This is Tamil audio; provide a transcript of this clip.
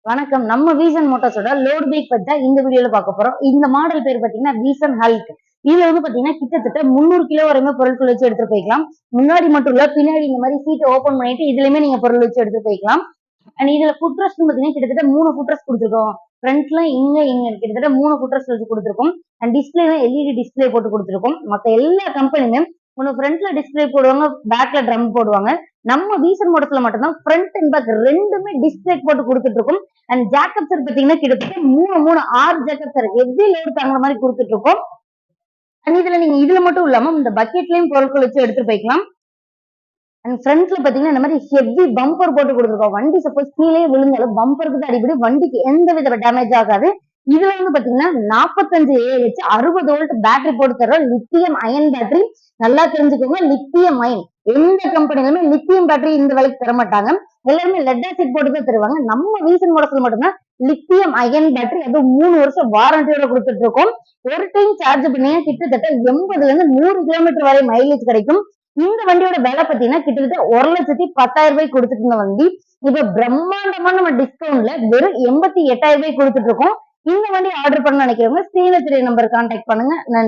வணக்கம். நம்ம வீசன் மோட்டார்ஸோட லோட் பைக் பத்தி தான் இந்த வீடியோல பார்க்க போறோம். இந்த மாடல் பேர் பாத்தீங்கன்னா வீசன் ஹல்க். இதுல பாத்தீங்கன்னா கிட்டத்தட்ட 300 கிலோ வரையுமே பொருட்கள் வச்சு எடுத்துட்டு போய்க்கலாம். முன்னாடி மட்டும் இல்ல, பின்னாடி இந்த மாதிரி சீட்டை ஓபன் பண்ணிட்டு இதுலயுமே நீங்க பொருள் வச்சு எடுத்துட்டு போய்க்கலாம். அண்ட் இதுல ஃபுட் ரெஸ்ட் பாத்தீங்கன்னா கிட்டத்தட்ட 3 ஃபுட் ரெஸ்ட் கொடுத்துருக்கோம். ஃப்ரண்ட்ல இங்க கிட்டத்தட்ட 3 ஃபுட் ரெஸ்ட் வச்சு கொடுத்துருக்கோம். அண்ட் டிஸ்பிளே எல்இடி டிஸ்பிளே போட்டு கொடுத்துருக்கோம். மத்த எல்லா கம்பெனியுமே ஒன்னு ஃப்ரண்ட்ல டிஸ்பிளே போடுவாங்க, பேக்ல ட்ரம் போடுவாங்க. நம்ம வீசன் மோட்டர்ஸ்ல மட்டும்தான் ஃப்ரண்ட் அண்ட் பேக் ரெண்டுமே டிஸ்பிளே போட்டு கொடுத்துட்டு இருக்கோம். அண்ட் ஜாக்கப் சார் பாத்தீங்கன்னா கிட்டத்தட்ட 6 ஜாக்கப் சார் எவ்ரி லோடு தாங்குற மாதிரி கொடுத்துட்டு இருக்கோம். அண்ட் இதுல நீங்க இதுல மட்டும் இல்லாம இந்த பக்கெட்லயும் பொருட்கள் வச்சு எடுத்துட்டு போய்க்கலாம். அண்ட் ஃப்ரண்ட்ல பாத்தீங்கன்னா இந்த மாதிரி ஹெவி பம்பர் போட்டு கொடுத்துருக்கோம். வண்டி சப்போஸ் கீழே விழுந்தாலும் பம்பருக்கு தான் அடிப்படி, வண்டிக்கு எந்த வித டேமேஜ் ஆகாது. இதுல பாத்தீங்கன்னா 45 AH 60 வோல்ட் பேட்டரி போட்டு தரோம். Lithium ion battery. நல்லா தெரிஞ்சுக்கோங்க, லித்தியம் அயன். எந்த கம்பெனிலுமே லித்தியம் பேட்டரி இந்த விலைக்கு தர மாட்டாங்க. எல்லாருமே லெட் ஆசிட் போட்டு தான் தருவாங்க. நம்ம வீசன் மோட்டார்ஸ்ல மட்டும்தான் லித்தியம் அயன் பேட்டரி, அது 3 வருஷம் வாரண்டியோட கொடுத்துட்டு இருக்கோம். ஒரு டைம் சார்ஜ் பண்ணீங்க கிட்டத்தட்ட 80ல இருந்து 100 கிலோமீட்டர் வரை மைலேஜ் கிடைக்கும். இந்த வண்டியோட விலை பாத்தீங்கன்னா கிட்டத்தட்ட 1,10,000 ரூபாய் கொடுத்துட்டு இருந்த வண்டி இப்ப பிரம்மாண்டமா நம்ம டிஸ்கவுண்ட்ல வெறும் 88,000 ரூபாய் கொடுத்துட்டு இருக்கோம். இந்த வண்டி ஆர்டர் பண்ண நினைக்கிறவங்க ஸ்கிரீன்ல தெரிய நம்பர் கான்டாக்ட் பண்ணுங்க. நன்றி.